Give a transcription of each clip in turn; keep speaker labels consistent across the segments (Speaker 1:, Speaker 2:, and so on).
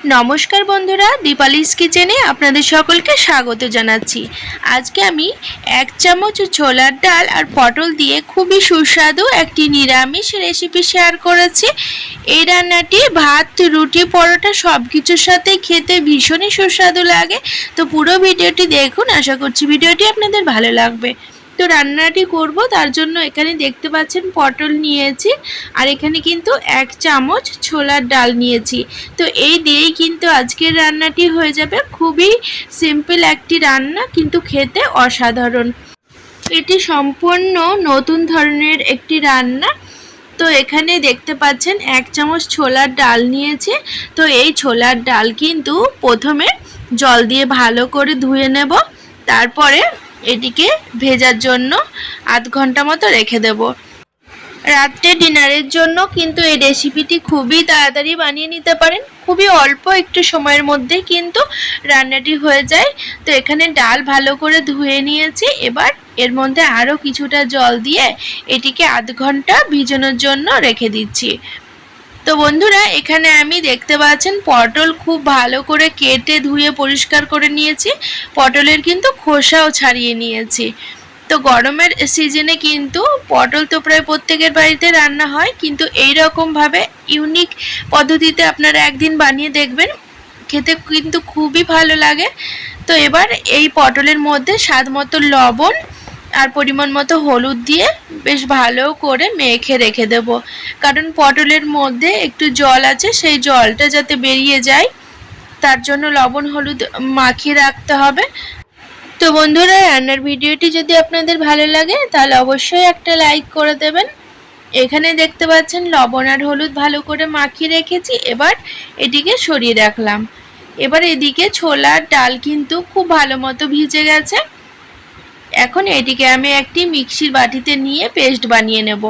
Speaker 1: নমস্কার বন্ধুরা, দীপালিস কিচেনে আপনাদের সকলকে স্বাগত জানাচ্ছি। আজকে আমি 1 চামচ ছোলার ডাল আর পটল দিয়ে খুবই সুস্বাদু একটি নিরামিষ রেসিপি শেয়ার করেছি। এই রান্নাটি ভাত, রুটি, পরোটা সব কিছুর সাথে খেতে ভীষণই সুস্বাদু লাগে। তো পুরো ভিডিওটি দেখুন, আশা করছি ভিডিওটি আপনাদের ভালো লাগবে। তো রান্নাটি করব, তার জন্য এখানে দেখতে পাচ্ছেন পটল নিয়েছি আর এখানে কিন্তু 1 চামচ ছোলার ডাল নিয়েছি। তো এই দিয়েই কিন্তু আজকের রান্নাটি হয়ে যাবে। খুবই সিম্পল একটি রান্না, কিন্তু খেতে অসাধারণ। এটি সম্পূর্ণ নতুন ধরনের একটি রান্না। তো এখানে দেখতে পাচ্ছেন 1 চামচ ছোলার ডাল নিয়েছে। তো এই ছোলার ডাল কিন্তু প্রথমে জল দিয়ে ভালো করে ধুয়ে নেব, তারপরে এটিকে ভেজার জন্য আধ ঘন্টা মতো রেখে দেব। রাত্রে ডিনারের জন্য কিন্তু এই রেসিপিটি খুবই তাড়াতাড়ি বানিয়ে নিতে পারেন। খুবই অল্প একটু সময়ের মধ্যে কিন্তু রান্নাটি হয়ে যায়। তো এখানে ডাল ভালো করে ধুয়ে নিয়েছি। এবার এর মধ্যে আরও কিছুটা জল দিয়ে এটিকে আধ ঘন্টা ভিজানোর জন্য রেখে দিচ্ছি। তো বন্ধুরা, এখানে আমি দেখতে পাচ্ছেন পটল খুব ভালো করে কেটে ধুয়ে পরিষ্কার করে নিয়েছি। পটলের কিন্তু খোসাও ছাড়িয়ে নিয়েছি। তো গরমের সিজনে কিন্তু পটল তো প্রায় প্রত্যেকের বাড়িতে রান্না হয়, কিন্তু এই রকমভাবে ইউনিক পদ্ধতিতে আপনারা একদিন বানিয়ে দেখবেন, খেতে কিন্তু খুবই ভালো লাগে। তো এবার এই পটলের মধ্যে স্বাদ মতো লবণ আর পরিমাণ মতো হলুদ দিয়ে বেশ ভালো করে মেখে রেখে দেব, কারণ পটলের মধ্যে একটু জল আছে, সেই জলটা যাতে বেরিয়ে যায় তার জন্য লবণ হলুদ মাখিয়ে রাখতে হবে। তো বন্ধুরা, রান্নার ভিডিওটি যদি আপনাদের ভালো লাগে তাহলে অবশ্যই একটা লাইক করে দেবেন। এখানে দেখতে পাচ্ছেন লবণ আর হলুদ ভালো করে মাখিয়ে রেখেছি। এবার এটিকে সরিয়ে রাখলাম। এবার এদিকে ছোলার ডাল কিন্তু খুব ভালো মতো ভিজে গেছে। এখন এটিকে আমি একটি মিক্সির বাটিতে নিয়ে পেস্ট বানিয়ে নেব।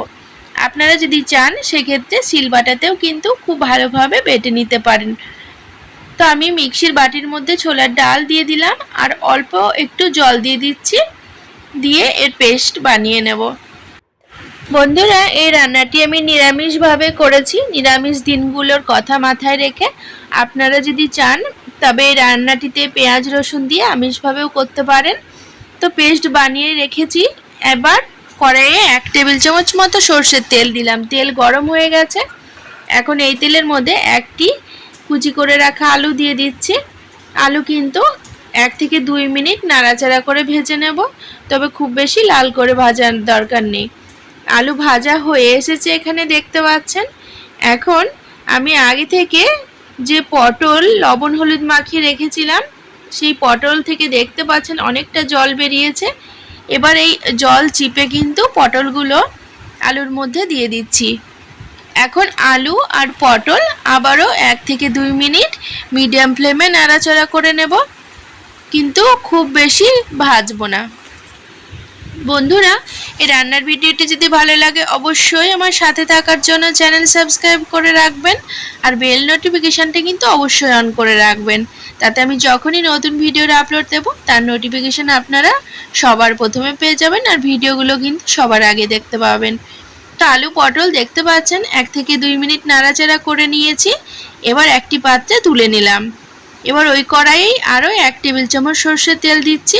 Speaker 1: আপনারা যদি চান সেক্ষেত্রে শিলবাটাতেও কিন্তু খুব ভালোভাবে বেটে নিতে পারেন। তো আমি মিক্সির বাটির মধ্যে ছোলার ডাল দিয়ে দিলাম আর অল্প একটু জল দিয়ে দিচ্ছি, দিয়ে এর পেস্ট বানিয়ে নেব। বন্ধুরা, এই রান্নাটি আমি নিরামিষভাবে করেছি। নিরামিষ দিনগুলোর কথা মাথায় রেখে আপনারা যদি চান তবে এই রান্নাটিতে পেঁয়াজ রসুন দিয়ে আমিষভাবেও করতে পারেন। তো পেস্ট বানিয়ে রেখেছি। এবার কড়াইয়ে 1 টেবিল চামচ মতো সর্ষের তেল দিলাম। তেল গরম হয়ে গেছে। এখন এই তেলের মধ্যে একটি কুচি করে রাখা আলু দিয়ে দিচ্ছি। আলু কিন্তু 1 থেকে 2 মিনিট নাড়াচাড়া করে ভেজে নেব, তবে খুব বেশি লাল করে ভাজার দরকার নেই। আলু ভাজা হয়ে এসেছে এখানে দেখতে পাচ্ছেন। এখন আমি আগে থেকে যে পটল লবণ হলুদ মাখিয়ে রেখেছিলাম, সেই পটল থেকে দেখতে পাচ্ছেন অনেকটা জল বেরিয়েছে। এবার এই জল চিপে কিন্তু পটলগুলো আলুর মধ্যে দিয়ে দিচ্ছি। এখন আলু আর পটল আবারও 1 থেকে 2 মিনিট মিডিয়াম ফ্লেমে নাড়াচাড়া করে নেব, কিন্তু খুব বেশি ভাজবো না। বন্ধুরা, এই রান্নার ভিডিওটি যদি ভালো লাগে অবশ্যই আমার সাথে থাকার জন্য চ্যানেল সাবস্ক্রাইব করে রাখবেন আর বেল নোটিফিকেশানটা কিন্তু অবশ্যই অন করে রাখবেন, তাতে আমি যখনই নতুন ভিডিওর আপলোড দেব তার নোটিফিকেশান আপনারা সবার প্রথমে পেয়ে যাবেন আর ভিডিওগুলো কিন্তু সবার আগে দেখতে পাবেন। তো আলু পটল দেখতে পাচ্ছেন 1 থেকে 2 মিনিট নাড়াচাড়া করে নিয়েছি। এবার একটি পাত্রে তুলে নিলাম। এবার ওই কড়াইয়ে আরও 1 টেবিল চামচ সর্ষের তেল দিচ্ছি।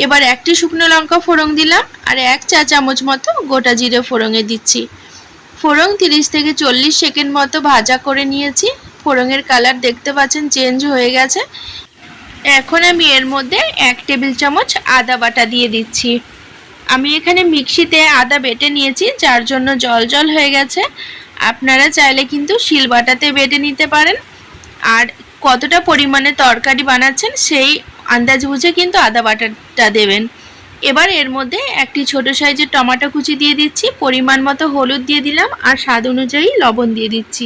Speaker 1: এবার একটি শুকনো লঙ্কা ফোড়ন দিলাম আর 1 চা চামচ মতো গোটা জিরে ফোড়নে দিচ্ছি। ফোড়ন 30 থেকে 40 সেকেন্ড মতো ভাজা করে নিয়েছি। ফোড়নের কালার দেখতে পাচ্ছেন চেঞ্জ হয়ে গেছে। এখন আমি এর মধ্যে 1 টেবিল চামচ আদা বাটা দিয়ে দিচ্ছি। আমি এখানে মিক্সিতে আদা বেটে নিয়েছি, যার জন্য জল জল হয়ে গেছে। আপনারা চাইলে কিন্তু শিলবাটাতে বেটে নিতে পারেন। আর কতটা পরিমাণে তরকারি বানাচ্ছেন সেই আন্দাজ বুঝে কিন্তু আদা বাটাটা দেবেন। এবার এর মধ্যে একটি ছোট সাইজের টমেটো কুচি দিয়ে দিচ্ছি, পরিমাণ মতো হলুদ দিয়ে দিলাম আর স্বাদ অনুযায়ী লবণ দিয়ে দিচ্ছি।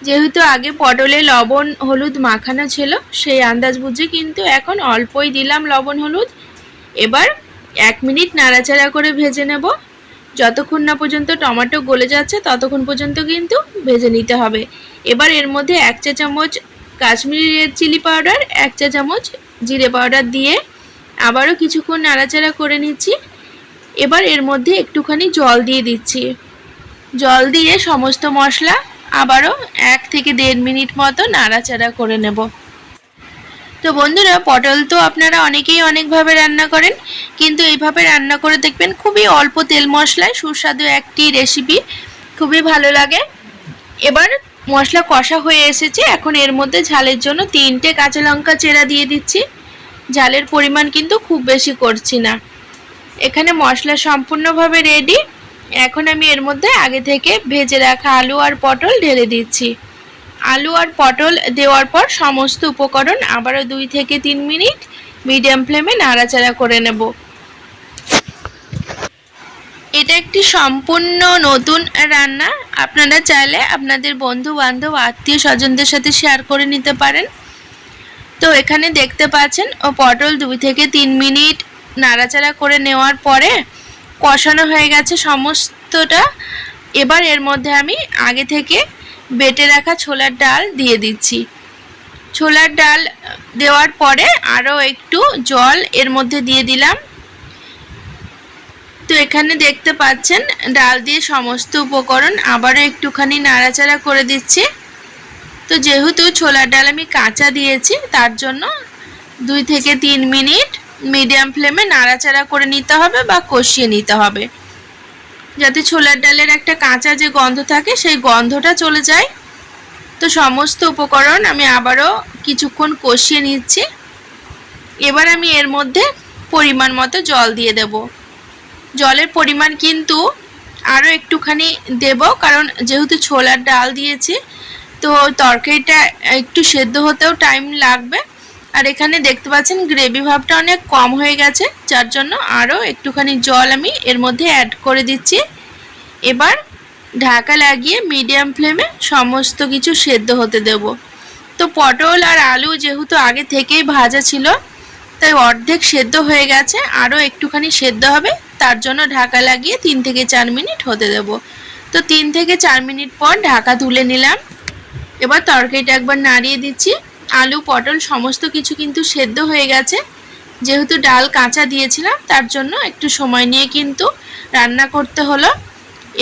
Speaker 1: যেহেতু আগে পটলে লবণ হলুদ মাখানো ছিল, সেই আন্দাজ বুঝে কিন্তু এখন অল্পই দিলাম লবণ হলুদ। এবার 1 মিনিট নাড়াচাড়া করে ভেজে নেব। যতক্ষণ না পর্যন্ত টমেটো গলে যাচ্ছে ততক্ষণ পর্যন্ত কিন্তু ভেজে নিতে হবে। এবার এর মধ্যে 1 চা চামচ কাশ্মীরি রেড চিলি পাউডার, 1 চা চামচ জিরে পাউডার দিয়ে আবারও কিছুক্ষণ নাড়াচাড়া করে নিচ্ছি। এবার এর মধ্যে একটুখানি জল দিয়ে দিচ্ছি। জল দিয়ে সমস্ত মশলা আবারও 1 থেকে 1.5 মিনিট মতো নাড়াচাড়া করে নেব। তো বন্ধুরা, পটল তো আপনারা অনেকেই অনেকভাবে রান্না করেন, কিন্তু এইভাবে রান্না করে দেখবেন খুবই অল্প তেল মশলায় সুস্বাদু একটি রেসিপি, খুবই ভালো লাগে। এবার মশলা কষা হয়ে এসেছে, এখন এর মধ্যে ঝালের জন্য 3টে কাঁচা লঙ্কা চেরা দিয়ে দিচ্ছি। ঝালের পরিমাণ কিন্তু খুব বেশি করছি না। এখানে মশলা সম্পূর্ণভাবে রেডি। এখন আমি এর মধ্যে আগে থেকে ভেজে রাখা আলু আর পটল ঢেলে দিচ্ছি। আলু আর পটল দেওয়ার পর সমস্ত উপকরণ আবারও 2 থেকে 3 মিনিট মিডিয়াম ফ্লেমে নাড়াচাড়া করে নেব। এটা একটি সম্পূর্ণ নতুন রান্না, আপনারা চাইলে আপনাদের বন্ধু বান্ধব আত্মীয় স্বজনদের সাথে শেয়ার করে নিতে পারেন। তো এখানে দেখতে পাচ্ছেন পটল 2 থেকে 3 মিনিট নাড়াচাড়া করে নেওয়ার পরে কষানো হয়ে গেছে সমস্তটা। এবার এর মধ্যে আমি আগে থেকে বেটে রাখা ছোলার ডাল দিয়ে দিচ্ছি। ছোলার ডাল দেওয়ার পরে আরও একটু জল এর মধ্যে দিয়ে দিলাম। তো এখানে দেখতে পাচ্ছেন ডাল দিয়ে সমস্ত উপকরণ আবারও একটুখানি নাড়াচাড়া করে দিচ্ছি। তো যেহেতু ছোলার ডাল আমি কাঁচা দিয়েছি, তার জন্য 2 থেকে 3 মিনিট মিডিয়াম ফ্লেমে নাড়াচাড়া করে নিতে হবে বা কষিয়ে নিতে হবে, যাতে ছোলার ডালের একটা কাঁচা যে গন্ধ থাকে সেই গন্ধটা চলে যায়। তো সমস্ত উপকরণ আমি আবারও কিছুক্ষণ কষিয়ে নিচ্ছি। এবার আমি এর মধ্যে পরিমাণ মতো জল দিয়ে দেব। জলের পরিমাণ কিন্তু আরও একটুখানি দেব, কারণ যেহেতু ছোলার ডাল দিয়েছি তো তরকারিটা একটু সেদ্ধ হতেও টাইম লাগবে। আর এখানে দেখতে পাচ্ছেন গ্রেভি ভাবটা অনেক কম হয়ে গেছে, যার জন্য আরও একটুখানি জল আমি এর মধ্যে অ্যাড করে দিচ্ছি। এবার ঢাকা লাগিয়ে মিডিয়াম ফ্লেমে সমস্ত কিছু সেদ্ধ হতে দেব। তো পটল আর আলু যেহেতু আগে থেকেই ভাজা ছিল, তাই অর্ধেক সেদ্ধ হয়ে গেছে, আরও একটুখানি সেদ্ধ হবে, তার জন্য ঢাকা লাগিয়ে 3 থেকে 4 মিনিট হতে দেব। তো 3 থেকে 4 মিনিট পর ঢাকা তুলে নিলাম। এবার তরকারিটা একবার নাড়িয়ে দিচ্ছি। আলু পটল সমস্ত কিছু কিন্তু সেদ্ধ হয়ে গেছে, যেহেতু ডাল কাঁচা দিয়েছিলাম তার জন্য একটু সময় নিয়ে কিন্তু রান্না করতে হলো।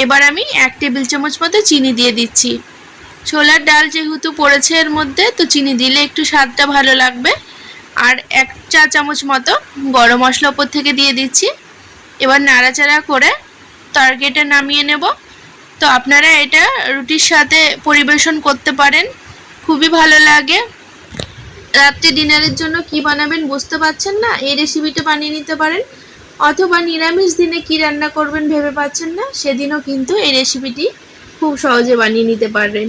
Speaker 1: এবার আমি 1 টেবিল চামচ মতো চিনি দিয়ে দিচ্ছি। ছোলার ডাল যেহেতু পড়েছে এর মধ্যে, তো চিনি দিলে একটু স্বাদটা ভালো লাগবে। আর 1 চা চামচ মতো গরম মশলা উপর থেকে দিয়ে দিচ্ছি। এবার নাড়াচাড়া করে তরকারিটা নামিয়ে নেব। তো আপনারা এটা রুটির সাথে পরিবেশন করতে পারেন, খুবই ভালো লাগে। রাত্রে ডিনারের জন্য কি বানাবেন বুঝতে পারছেন না, এই রেসিপিটা বানিয়ে নিতে পারেন। অথবা নিরামিষ দিনে কি রান্না করবেন ভেবে পাচ্ছেন না, সেদিনও কিন্তু এই রেসিপিটি খুব সহজে বানিয়ে নিতে পারবেন।